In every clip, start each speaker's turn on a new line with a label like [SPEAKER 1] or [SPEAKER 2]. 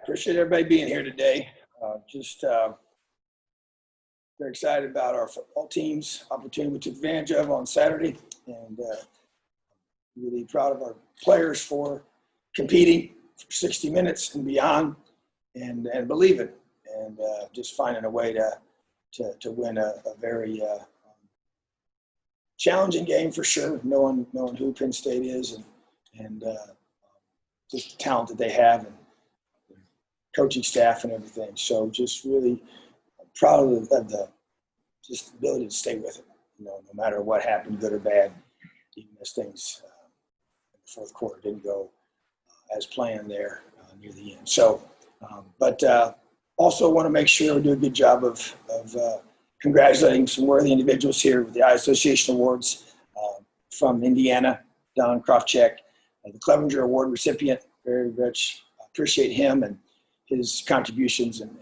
[SPEAKER 1] Appreciate everybody being here today. Very excited about our football team's opportunity we took advantage of on Saturday, and really proud of our players for competing for 60 minutes and beyond, and believing, and just finding a way to win a very challenging game for sure, knowing who Penn State is and just the talent that they have and coaching staff and everything. So just really proud of the just ability to stay with it, no matter what happened, good or bad, even as things in the fourth quarter didn't go as planned there near the end. So, but also want to make sure we do a good job of congratulating some worthy individuals here with the Eye Association Awards from Indiana, Don Krofcheck, the Clevenger Award recipient. Very rich. Appreciate him and his contributions and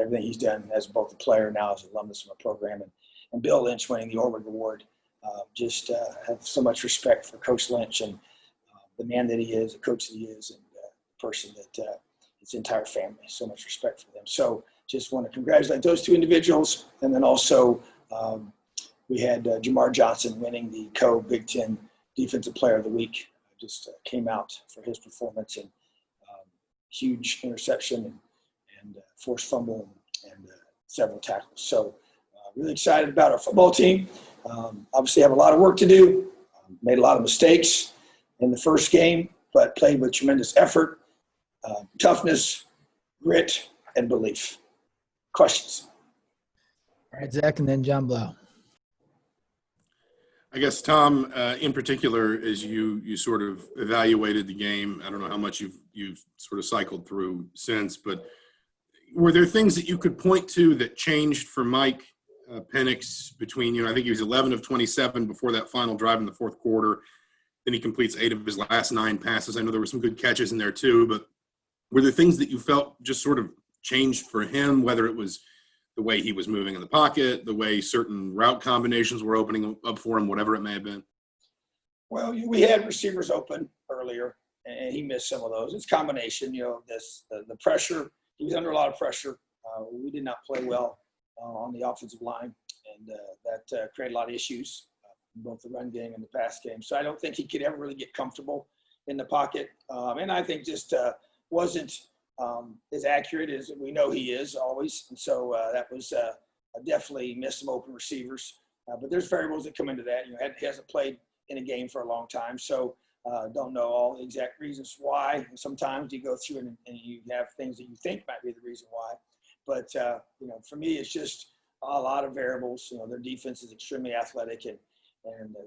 [SPEAKER 1] everything he's done as both a player now as an alumnus of our program, and Bill Lynch winning the Orwig Award. Have so much respect for Coach Lynch and the man that he is, the coach that he is, and the person that his entire family. So much respect for them. So just want to congratulate those two individuals. And then also we had Jamar Johnson winning the Co-Big Ten Defensive Player of the Week. Just came out for his performance and huge interception and forced fumble and several tackles. So really excited about our football team. Obviously have a lot of work to do. Made a lot of mistakes in the first game, but played with tremendous effort, toughness, grit, and belief. Questions?
[SPEAKER 2] All right, Zach, and then John Blau.
[SPEAKER 3] I guess, Tom, in particular, as you sort of evaluated the game, I don't know how much you've sort of cycled through since, but were there things that you could point to that changed for Mike Penix between, I think he was 11 of 27 before that final drive in the fourth quarter. Then he completes 8 of his last 9 passes. I know there were some good catches in there too, but were there things that you felt just sort of changed for him, whether it was the way he was moving in the pocket, the way certain route combinations were opening up for him, whatever it may have been?
[SPEAKER 1] Well, we had receivers open earlier, and he missed some of those. It's a combination, the pressure. He was under a lot of pressure. We did not play well on the offensive line, and that created a lot of issues in both the run game and the pass game. So I don't think he could ever really get comfortable in the pocket. And I think just wasn't as accurate as we know he is always. And so that was definitely missed some open receivers. But there's variables that come into that. He hasn't played in a game for a long time. So don't know all the exact reasons why. And sometimes you go through and you have things that you think might be the reason why. But, for me, it's just a lot of variables. Their defense is extremely athletic, and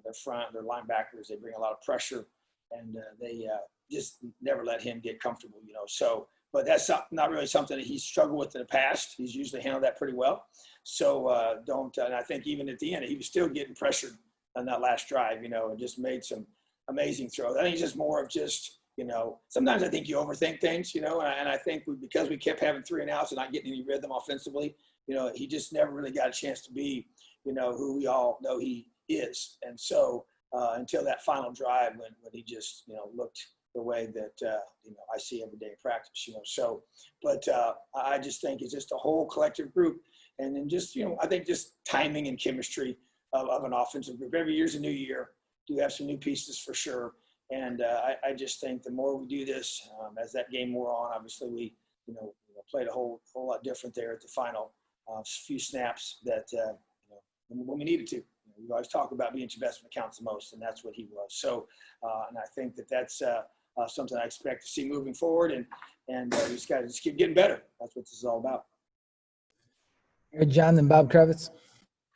[SPEAKER 1] their front, their linebackers, they bring a lot of pressure, and they just never let him get comfortable, So, but that's not really something that he's struggled with in the past. He's usually handled that pretty well. So and I think even at the end, he was still getting pressured on that last drive, and just made some amazing throws. I think it's just more of just, sometimes I think you overthink things, and I think because we kept having 3 and outs and not getting any rhythm offensively, he just never really got a chance to be, who we all know he is. And so until that final drive when he just, looked the way that, I see every day in practice, So, but I just think it's just a whole collective group. And then just, I think just timing and chemistry of an offensive group. Every year's a new year. Do have some new pieces for sure. And I just think the more we do this, as that game wore on, obviously we, played a whole lot different there at the final few snaps that, when we needed to. We always talk about being your best when it counts the most, and that's what he was. So, and I think that's something I expect to see moving forward, and we just got to just keep getting better. That's what this is all about.
[SPEAKER 2] All right, John, then Bob Kravitz.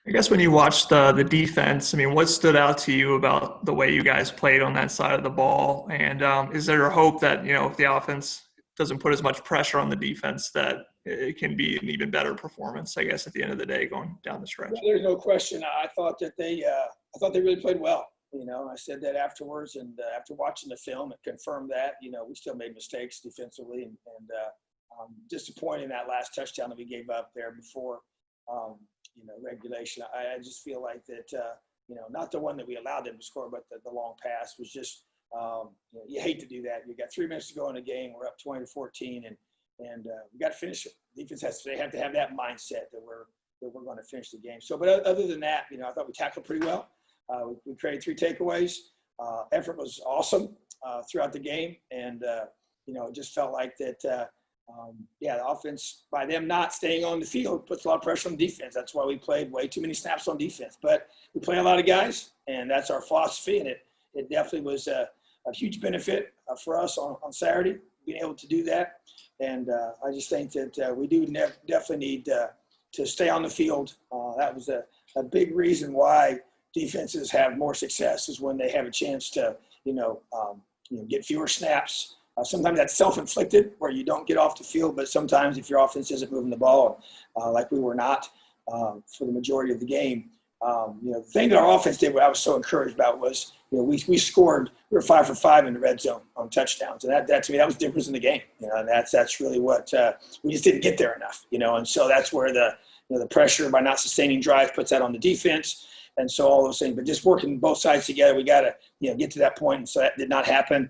[SPEAKER 4] I guess when you watched the defense, what stood out to you about the way you guys played on that side of the ball? And is there a hope that, if the offense doesn't put as much pressure on the defense, that it can be an even better performance, I guess, at the end of the day going down the stretch?
[SPEAKER 1] Well, there's no question. I thought that they really played well. I said that afterwards, and after watching the film, it confirmed that. We still made mistakes defensively, and disappointing in that last touchdown that we gave up there before regulation. I just feel like that, not the one that we allowed them to score, but the long pass was just, you hate to do that. You got 3 minutes to go in the game. We're up 20-14, and and we got to finish it. Defense they have to have that mindset that we're going to finish the game. So, but other than that, I thought we tackled pretty well. We created 3 takeaways. Effort was awesome throughout the game, and it just felt like that. The offense, by them not staying on the field, puts a lot of pressure on defense. That's why we played way too many snaps on defense. But we play a lot of guys, and that's our philosophy. And it definitely was a huge benefit for us on Saturday, being able to do that. And I just think that we do definitely need to stay on the field. That was a big reason why defenses have more success, is when they have a chance to, get fewer snaps. Sometimes that's self-inflicted, where you don't get off the field, but sometimes if your offense isn't moving the ball, like we were not for the majority of the game, the thing that our offense did, what I was so encouraged about, was we scored. We were 5 for 5 in the red zone on touchdowns, and that to me, that was the difference in the game. And that's really what we just didn't get there enough. And so that's where the pressure by not sustaining drives puts that on the defense. And so all those things, but just working both sides together, we got to get to that point. And so that did not happen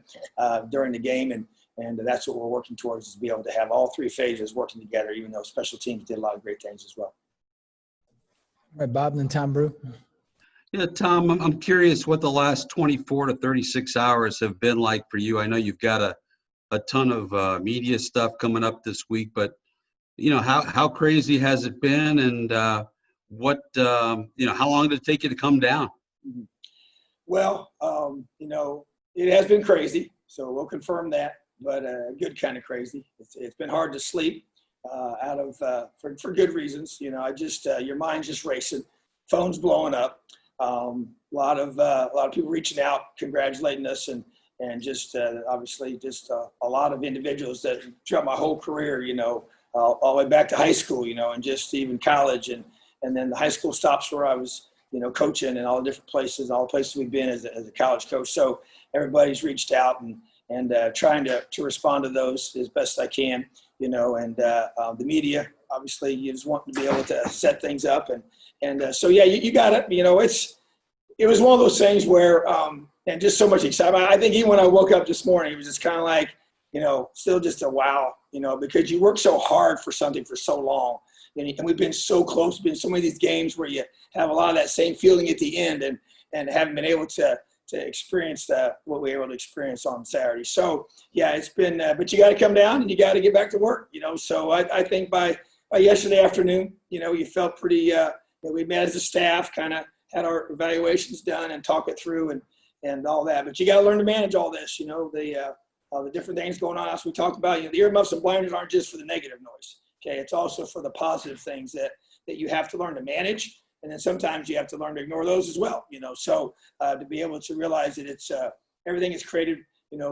[SPEAKER 1] during the game, and that's what we're working towards, is to be able to have all 3 phases working together, even though special teams did a lot of great things as well.
[SPEAKER 2] All right, Bob, and then Tom Brew.
[SPEAKER 5] Yeah, Tom, I'm curious what the last 24 to 36 hours have been like for you. I know you've got a ton of media stuff coming up this week, but how crazy has it been, and how long did it take you to come down?
[SPEAKER 1] Well, it has been crazy, so we'll confirm that, but good kind of crazy. It's been hard to sleep for good reasons. Your mind's just racing, phone's blowing up. A lot of people reaching out, congratulating us, and just obviously just a lot of individuals that throughout my whole career, all the way back to high school, and just even college, and then the high school stops where I was, coaching, and all the different places, all the places we've been as a college coach. So everybody's reached out and trying to respond to those as best I can, and the media, obviously, you just want to be able to set things up, and so yeah, you got it. It was one of those things where and just so much excitement. I think even when I woke up this morning, it was just kind of like, still just a wow, because you work so hard for something for so long. And we've been so close, been so many of these games where you have a lot of that same feeling at the end, and haven't been able to experience what we were able to experience on Saturday. So yeah, it's been, but you got to come down and you got to get back to work, So I think by yesterday afternoon, you felt pretty, we met as a staff, kind of had our evaluations done and talk it through and all that. But you got to learn to manage all this, the different things going on. As we talked about, the earmuffs and blinders aren't just for the negative noise. Okay, it's also for the positive things that you have to learn to manage, and then sometimes you have to learn to ignore those as well. So to be able to realize that it's everything is created,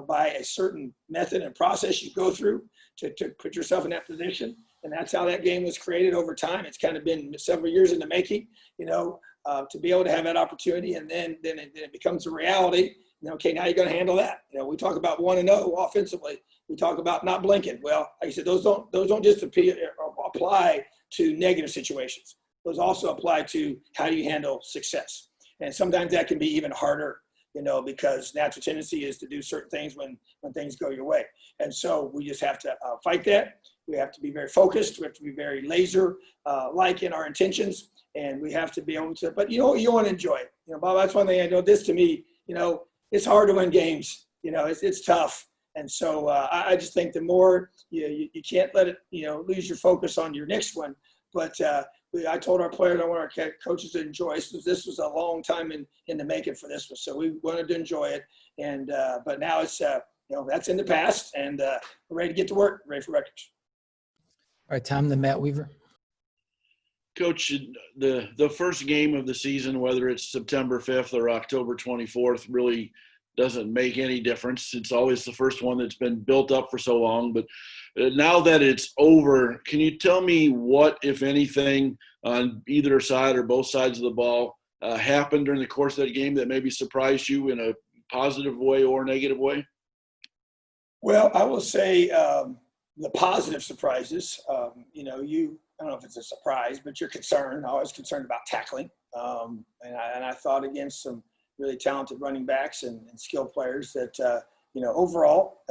[SPEAKER 1] by a certain method and process you go through to put yourself in that position, and that's how that game was created over time. It's kind of been several years in the making, to be able to have that opportunity, and then it becomes a reality. Okay, now you're going to handle that. We talk about 1-0 offensively. We talk about not blinking. Well, like I said, those don't just apply to negative situations. Those also apply to how do you handle success. And sometimes that can be even harder, because natural tendency is to do certain things when things go your way. And so we just have to fight that. We have to be very focused. We have to be very laser like in our intentions, and we have to be able to. But you want to enjoy it. Bob, that's one thing I know. This to me, it's hard to win games. It's tough. And so I just think the more you can't let it, lose your focus on your next one. But I told our players, I want our coaches to enjoy it. This was a long time in the making for this one. So we wanted to enjoy it. And but now it's, that's in the past, and we're ready to get to work, ready for Rutgers.
[SPEAKER 2] All right, Tom, then Matt Weaver.
[SPEAKER 6] Coach, the first game of the season, whether it's September 5th or October 24th, really doesn't make any difference. It's always the first one that's been built up for so long. But now that it's over, can you tell me what, if anything, on either side or both sides of the ball happened during the course of that game that maybe surprised you in a positive way or negative way?
[SPEAKER 1] Well, I will say the positive surprises, I don't know if it's a surprise, but you're concerned. I was concerned about tackling. And I thought against some really talented running backs and skill players that, overall,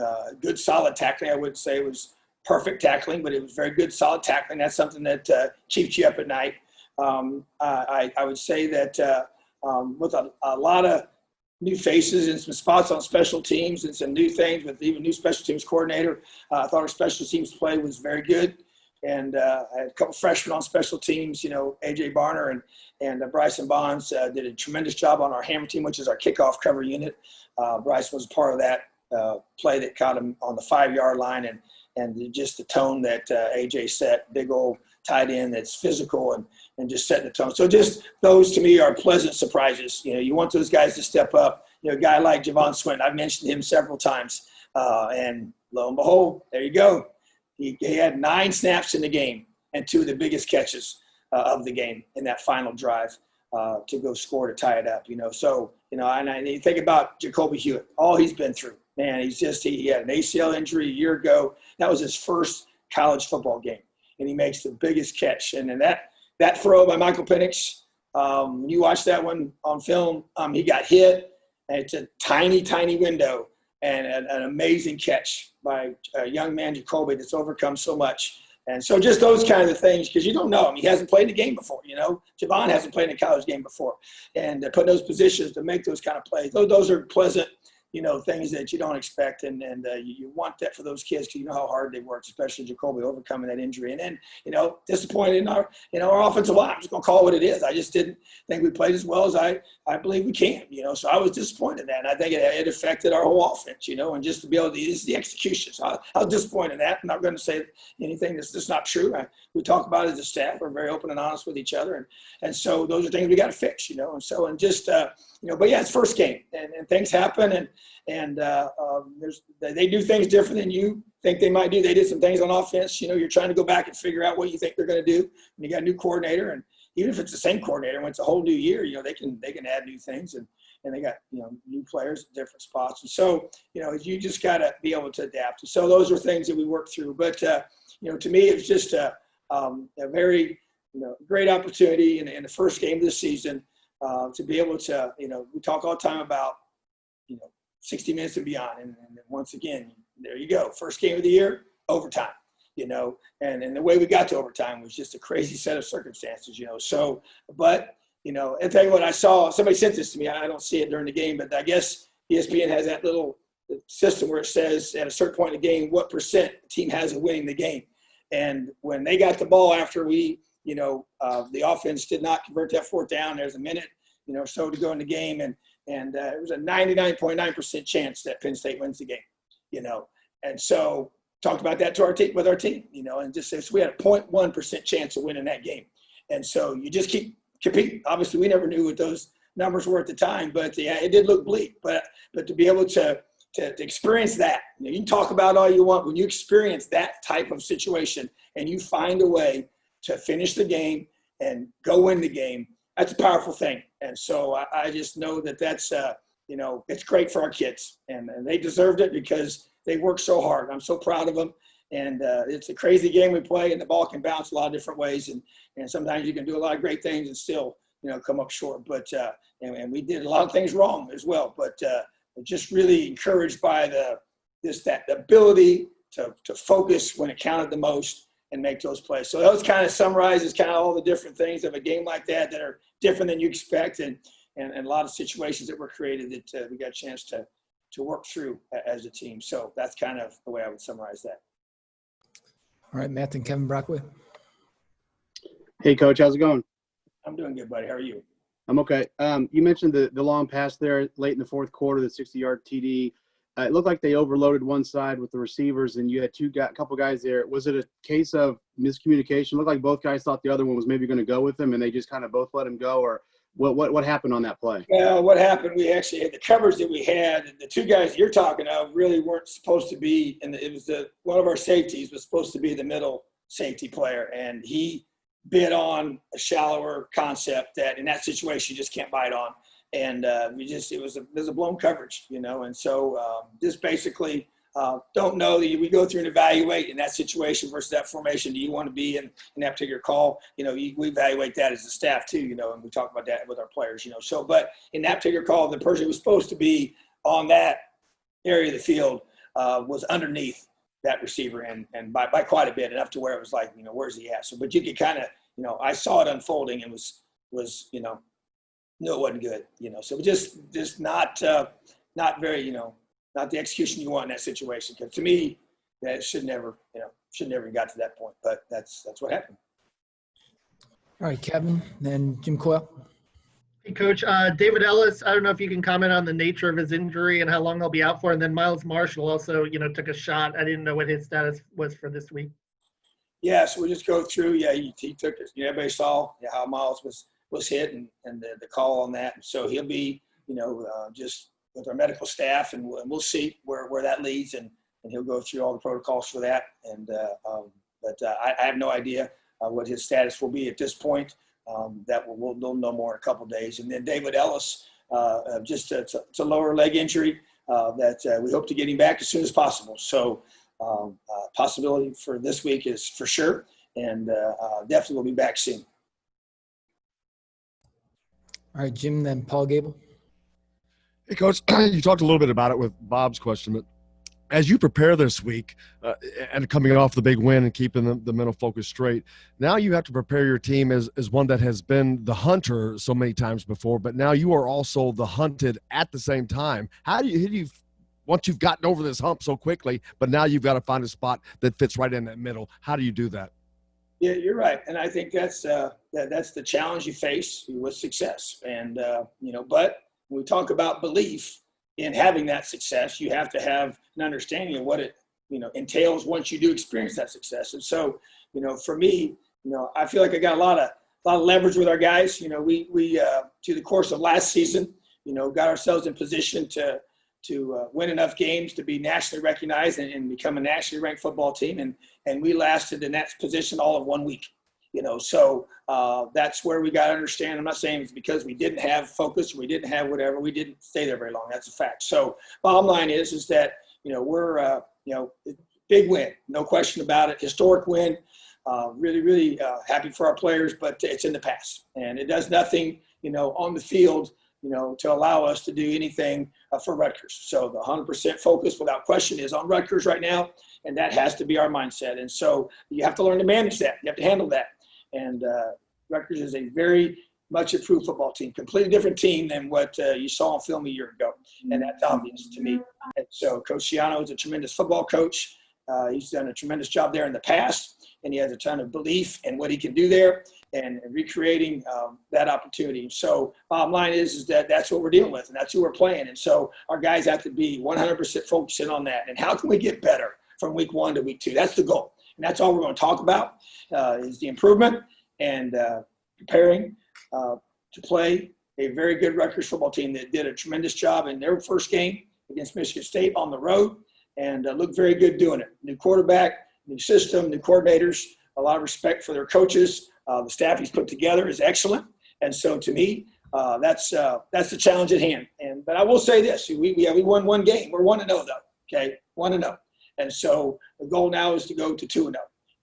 [SPEAKER 1] good solid tackling, I would say, was perfect tackling, but it was very good, solid tackling. That's something that keeps you up at night. I would say that with a lot of new faces and some spots on special teams and some new things with even new special teams coordinator, I thought our special teams play was very good. And I had a couple freshmen on special teams, AJ Barner and Bryson Bonds did a tremendous job on our hammer team, which is our kickoff cover unit. Bryson was part of that play that caught him on the 5-yard line, and just the tone that AJ set, big old tight end that's physical and just setting the tone. So just those to me are pleasant surprises. You want those guys to step up. A guy like Javon Swinton, I've mentioned him several times, and lo and behold, there you go. He had 9 snaps in the game and 2 of the biggest catches of the game in that final drive to go score to tie it up. So and you think about Jacoby Hewitt, all he's been through. Man, he had an ACL injury a year ago. That was his first college football game, and he makes the biggest catch. And then that throw by Michael Penix, when you watch that one on film, he got hit, and it's a tiny, tiny window, and an amazing catch by a young man, Jacoby, that's overcome so much. And so just those kind of things, because you don't know him. He hasn't played a game before, Javon hasn't played in a college game before. And put those positions to make those kind of plays, those are pleasant, things that you don't expect. And you want that for those kids because you know how hard they work, especially Jacoby overcoming that injury. And then, disappointed in our offensive line. I'm just going to call it what it is. I just didn't think we played as well as I believe we can, so I was disappointed in that. And I think it affected our whole offense, and just to be able to, this is the execution. So I was disappointed in that. I'm not going to say anything that's just not true. We talk about it as a staff. We're very open and honest with each other. And so those are things we got to fix, but yeah, it's first game and things happen and they do things different than you think they might do. They did some things on offense. You're trying to go back and figure out what you think they're going to do. And you got a new coordinator, and even if it's the same coordinator, when it's a whole new year, they can add new things and they got new players at different spots. And so you just got to be able to adapt. So those are things that we work through. But to me, it was just a very great opportunity in the first game of the season. To be able to, we talk all the time about, 60 minutes and beyond. And once again, there you go. First game of the year, overtime, and the way we got to overtime was just a crazy set of circumstances, So, but, and tell you what, I saw, somebody sent this to me. I don't see it during the game, but I guess ESPN has that little system where it says at a certain point in the game, what percent the team has of winning the game. And when they got the ball after we, the offense did not convert that 4th down. There's a minute, so to go in the game, and it was a 99.9% chance that Penn State wins the game, And so talked about that to our team, with our team, and just says we had a 0.1% chance of winning that game. And so you just keep competing. Obviously, we never knew what those numbers were at the time, but yeah, it did look bleak. But to be able to experience that, you can talk about all you want. When you experience that type of situation and you find a way to finish the game and go win the game, that's a powerful thing. And so I just know that's, it's great for our kids. And they deserved it because they worked so hard. I'm so proud of them. And it's a crazy game we play, and the ball can bounce a lot of different ways. And sometimes you can do a lot of great things and still, come up short. But and we did a lot of things wrong as well. But just really encouraged by the ability to focus when it counted the most and make those plays. So those kind of summarizes kind of all the different things of a game like that are different than you expect, and a lot of situations that were created that we got a chance to work through as a team. So that's kind of the way I would summarize that.
[SPEAKER 2] All right, Matt and Kevin Brockway.
[SPEAKER 7] Hey, Coach, how's it going?
[SPEAKER 1] I'm doing good, buddy. How are you?
[SPEAKER 7] I'm okay. You mentioned the long pass there late in the 4th quarter, the 60-yard TD. It looked like they overloaded one side with the receivers, and you had a couple guys there. Was it a case of miscommunication? It looked like both guys thought the other one was maybe going to go with them, and they just kind of both let him go, or what happened on that play?
[SPEAKER 1] Well, what happened, we actually had the coverage that we had. The 2 guys you're talking of really weren't supposed to be, and it was one of our safeties was supposed to be the middle safety player, and he bid on a shallower concept that in that situation you just can't bite on. And it was a blown coverage, and so just basically don't know that we go through and evaluate in that situation versus that formation. Do you want to be in that particular call? We evaluate that as a staff too, and we talk about that with our players, So, but in that particular call, the person who was supposed to be on that area of the field was underneath that receiver and by quite a bit, enough to where it was like, where's he at? So, but you could kind of, I saw it unfolding and was knew it wasn't good, So just not very, not the execution you want in that situation. Because to me, that should never got to that point. But that's what happened.
[SPEAKER 2] All right, Kevin, then Jim Coyle.
[SPEAKER 8] Hey, Coach. David Ellis, I don't know if you can comment on the nature of his injury and how long he'll be out for. And then Miles Marshall also, took a shot. I didn't know what his status was for this week.
[SPEAKER 1] Yeah, so we just go through. Yeah, he took it. Everybody saw how Miles was hit and the call on that. So he'll be, just with our medical staff, and we'll see where that leads, and he'll go through all the protocols for that. And but I have no idea what his status will be at this point. That we'll know more in a couple of days. And then David Ellis, just it's a lower leg injury that we hope to get him back as soon as possible. So possibility for this week is for sure, and definitely will be back soon.
[SPEAKER 2] All right, Jim, then Paul Gable.
[SPEAKER 9] Hey, Coach, you talked a little bit about it with Bob's question, but as you prepare this week and coming off the big win and keeping the mental focus straight, now you have to prepare your team as one that has been the hunter so many times before, but now you are also the hunted at the same time. How do you once you've gotten over this hump so quickly, but now you've got to find a spot that fits right in that middle? How do you do that?
[SPEAKER 1] Yeah, you're right, and I think that's the challenge you face with success. And but when we talk about belief in having that success, you have to have an understanding of what it entails once you do experience that success. And so, for me, I feel like I got a lot of leverage with our guys. We to the course of last season, got ourselves in position to win enough games to be nationally recognized and become a nationally ranked football team. And we lasted in that position all in 1 week. So that's where we got to understand. I'm not saying it's because we didn't have focus, we didn't have whatever, we didn't stay there very long. That's a fact. So bottom line is that, we're, big win, no question about it. Historic win, really, really happy for our players, but it's in the past and it does nothing, on the field, to allow us to do anything for Rutgers. So the 100% focus without question is on Rutgers right now. And that has to be our mindset. And so you have to learn to manage that. You have to handle that. And Rutgers is a very much improved football team, completely different team than what you saw on film a year ago. And that's obvious to me. And so Coach Ciano is a tremendous football coach. He's done a tremendous job there in the past, and he has a ton of belief in what he can do there and recreating that opportunity. So bottom line is that that's what we're dealing with, and that's who we're playing. And so our guys have to be 100% focusing on that. And how can we get better from week 1 to week 2? That's the goal. And that's all we're going to talk about is the improvement and preparing to play a very good Rutgers football team that did a tremendous job in their first game against Michigan State on the road and looked very good doing it. New quarterback, new system, new coordinators, a lot of respect for their coaches. The staff he's put together is excellent. And so to me, that's the challenge at hand. But I will say this, we won 1 game. We're 1-0 though, okay? 1-0. And so the goal now is to go to 2-0.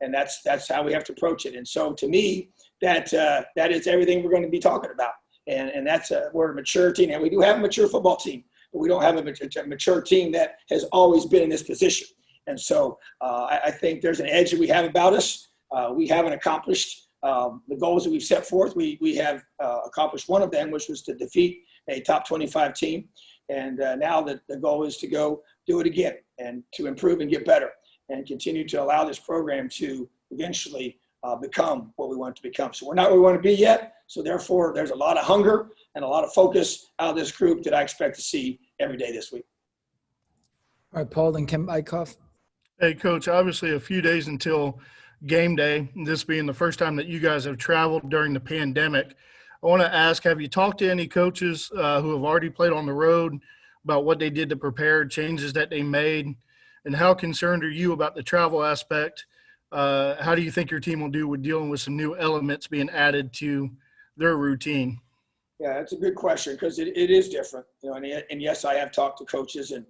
[SPEAKER 1] And that's how we have to approach it. And so to me, that is everything we're going to be talking about. And that's we're a mature team. And we do have a mature football team, but we don't have a mature team that has always been in this position. And so I think there's an edge that we have about us. We haven't accomplished the goals that we've set forth. We have accomplished one of them, which was to defeat a top 25 team. And now the goal is to go do it again and to improve and get better and continue to allow this program to eventually become what we want to become. So we're not where we want to be yet. So therefore, there's a lot of hunger and a lot of focus out of this group that I expect to see every day this week.
[SPEAKER 2] All right, Paul, then Ken Bykoff.
[SPEAKER 10] Hey, Coach, obviously a few days until game day, this being the first time that you guys have traveled during the pandemic. I want to ask, have you talked to any coaches who have already played on the road about what they did to prepare, changes that they made, and how concerned are you about the travel aspect? How do you think your team will do with dealing with some new elements being added to their routine?
[SPEAKER 1] Yeah, that's a good question because it is different, and yes, I have talked to coaches and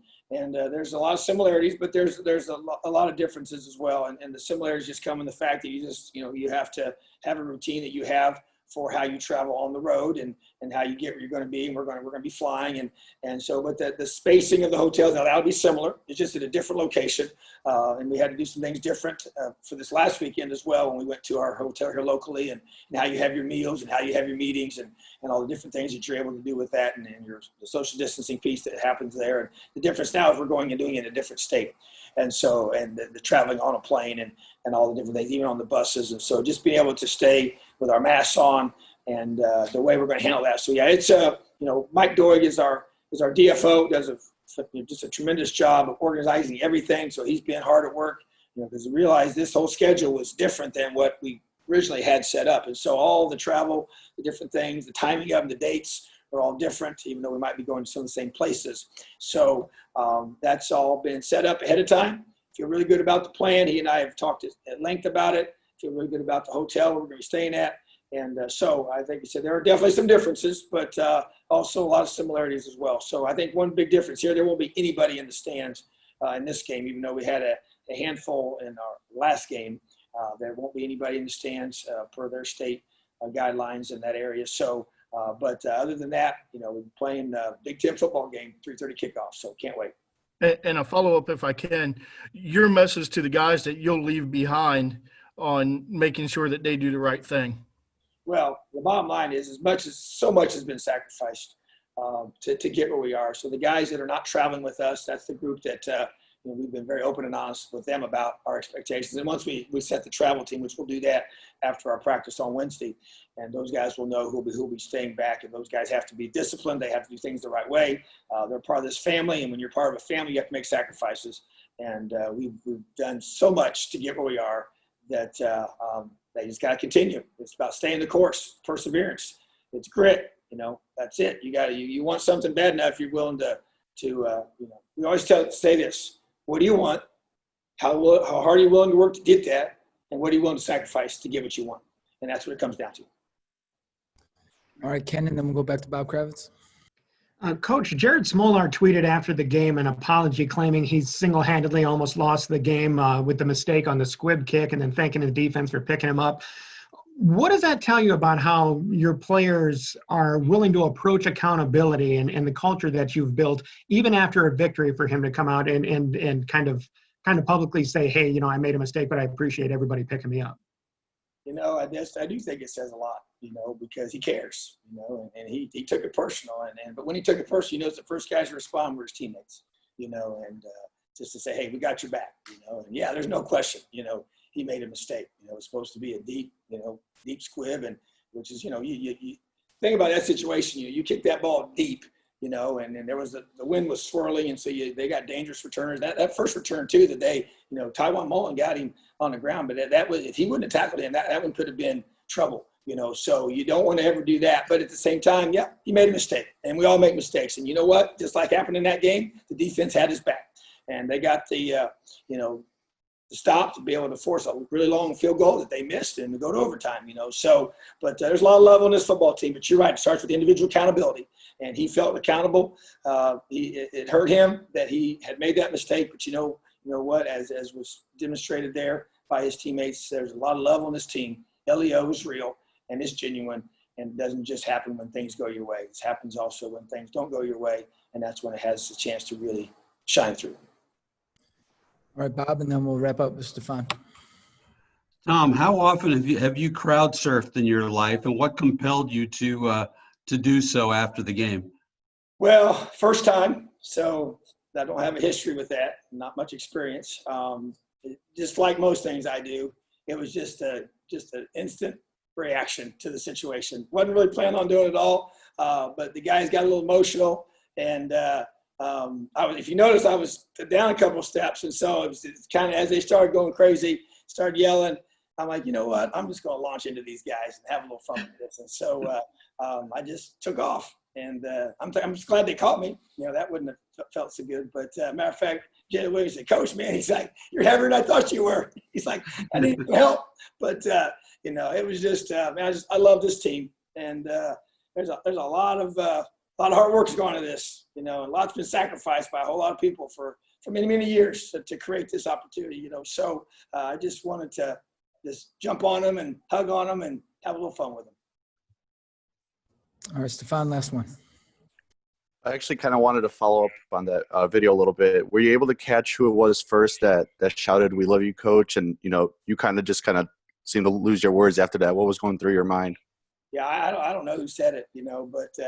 [SPEAKER 1] there's a lot of similarities, but there's a lot of differences as well. And the similarities just come in the fact that you have to have a routine that you have for how you travel on the road and how you get where you're going to be. And we're going to be flying. And so, but the spacing of the hotels, now that'll be similar. It's just at a different location. And we had to do some things different for this last weekend as well when we went to our hotel here locally and how you have your meals and how you have your meetings and all the different things that you're able to do with that and the social distancing piece that happens there. And the difference now is we're going and doing it in a different state. And so, and the traveling on a plane and all the different things, even on the buses. And so just being able to stay with our masks on and the way we're going to handle that. So yeah, it's Mike Doig is our DFO, does just a tremendous job of organizing everything. So he's been hard at work, because we realized this whole schedule was different than what we originally had set up. And so all the travel, the different things, the timing of them, the dates are all different, even though we might be going to some of the same places. So that's all been set up ahead of time. Feel really good about the plan. He and I have talked at length about it. Feel really good about the hotel we're going to be staying at. And so I think you said there are definitely some differences, but also a lot of similarities as well. So I think one big difference here, there won't be anybody in the stands in this game, even though we had a handful in our last game. There won't be anybody in the stands per their state guidelines in that area. So, but other than that, we're playing Big Ten football game, 3:30 kickoff. So can't wait.
[SPEAKER 10] And a follow-up, if I can, your message to the guys that you'll leave behind on making sure that they do the right thing.
[SPEAKER 1] Well, the bottom line is so much has been sacrificed to get where we are. So the guys that are not traveling with us, that's the group that we've been very open and honest with them about our expectations. And once we set the travel team, which we'll do that after our practice on Wednesday, and those guys will know who'll be staying back. And those guys have to be disciplined. They have to do things the right way. They're part of this family. And when you're part of a family, you have to make sacrifices. And we've done so much to get where we are that they just got to continue. It's about staying the course, perseverance. It's grit. That's it. You want something bad enough, you're willing to we always say this. What do you want? How hard are you willing to work to get that? And what are you willing to sacrifice to get what you want? And that's what it comes down to.
[SPEAKER 2] All right, Ken, and then we'll go back to Bob Kravitz.
[SPEAKER 11] Coach, Jared Smolar tweeted after the game an apology claiming he single-handedly almost lost the game with the mistake on the squib kick and then thanking the defense for picking him up. What does that tell you about how your players are willing to approach accountability and the culture that you've built, even after a victory, for him to come out and kind of publicly say, hey, I made a mistake, but I appreciate everybody picking me up?
[SPEAKER 1] I do think it says a lot, because he cares, and he took it personal. But when he took it personal, the first guys to respond were his teammates, and just to say, hey, we got your back, and yeah, there's no question, he made a mistake. It was supposed to be a deep squib, and which is, you think about that situation, you kick that ball deep, and then there was the wind was swirling, and so they got dangerous returners. That first return too, that they, Tywan Mullen got him on the ground, but that was, if he wouldn't have tackled him, that one could have been trouble, so you don't want to ever do that. But at the same time, yeah, he made a mistake, and we all make mistakes. And you know what? Just like happened in that game, the defense had his back, and they got the stop to be able to force a really long field goal that they missed and to go to overtime, So, but there's a lot of love on this football team. But you're right, it starts with individual accountability. And he felt accountable. It hurt him that he had made that mistake. But you know what, as was demonstrated there by his teammates, there's a lot of love on this team. LEO is real and it's genuine. And it doesn't just happen when things go your way. It happens also when things don't go your way. And that's when it has a chance to really shine through.
[SPEAKER 2] All right, Bob, and then we'll wrap up with Stefan.
[SPEAKER 5] Tom, how often have you crowd surfed in your life, and what compelled you to do so after the game?
[SPEAKER 1] Well, first time, so I don't have a history with that, not much experience. Just like most things I do, it was just an instant reaction to the situation. Wasn't really planning on doing it all, but the guys got a little emotional, and if you notice, I was down a couple of steps, and so it's kind of, as they started going crazy, started yelling, I'm like, you know what? I'm just going to launch into these guys and have a little fun with this. And so I just took off, and I'm just glad they caught me. That wouldn't have felt so good. But matter of fact, Jay Williams said, Coach, man, he's like, you're heavier than I thought you were. He's like, I need some help. But it was just, I love this team, and there's a lot of hard work's gone into this, and a lot's been sacrificed by a whole lot of people for many, many years to create this opportunity, So I just wanted to just jump on them and hug on them and have a little fun with them.
[SPEAKER 2] All right, Stefan, last one.
[SPEAKER 12] I actually kind of wanted to follow up on that video a little bit. Were you able to catch who it was first that shouted, "We love you, coach"? And, you kind of seemed to lose your words after that. What was going through your mind?
[SPEAKER 1] Yeah, I don't know who said it, but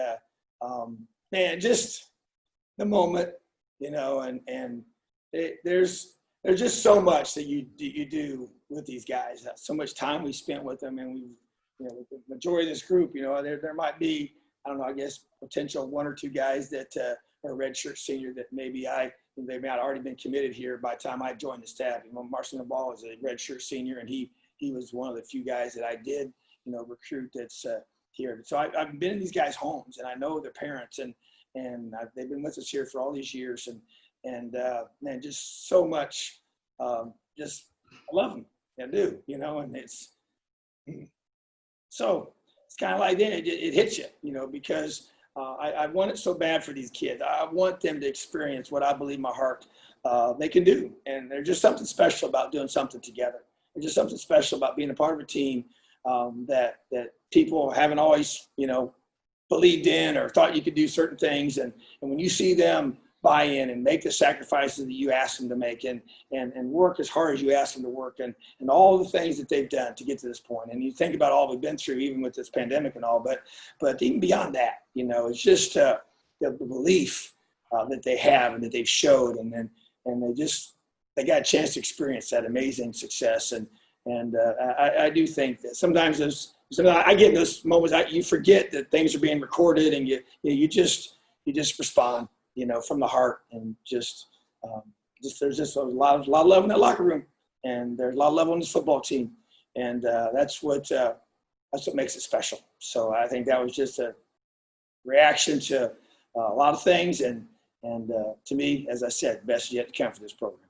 [SPEAKER 1] man, just the moment, and there's just so much that you do with these guys. So much time we spent with them, and with the majority of this group, there might be, I don't know, I guess potential one or two guys that are redshirt senior that they may have already been committed here by the time I joined the staff. Marcin Ball is a redshirt senior, and he was one of the few guys that I did, recruit that's here. So I've been in these guys' homes, and I know their parents, and they've been with us here for all these years, and man, just so much, just I love them, I do, and it's so it's kind of like then it hits you, because I want it so bad for these kids. I want them to experience what I believe in my heart they can do, and there's just something special about doing something together. There's just something special about being a part of a team that people haven't always, believed in or thought you could do certain things. And when you see them buy in and make the sacrifices that you ask them to make and work as hard as you ask them to work and all the things that they've done to get to this point. And you think about all we've been through, even with this pandemic and all, but even beyond that, it's just the belief that they have and that they've showed. And they got a chance to experience that amazing success. And I do think that sometimes I get in those moments, you forget that things are being recorded, and you just respond, from the heart, and there's just a lot of love in that locker room, and there's a lot of love on this football team, and that's what makes it special. So I think that was just a reaction to a lot of things, and to me, as I said, best yet to come for this program.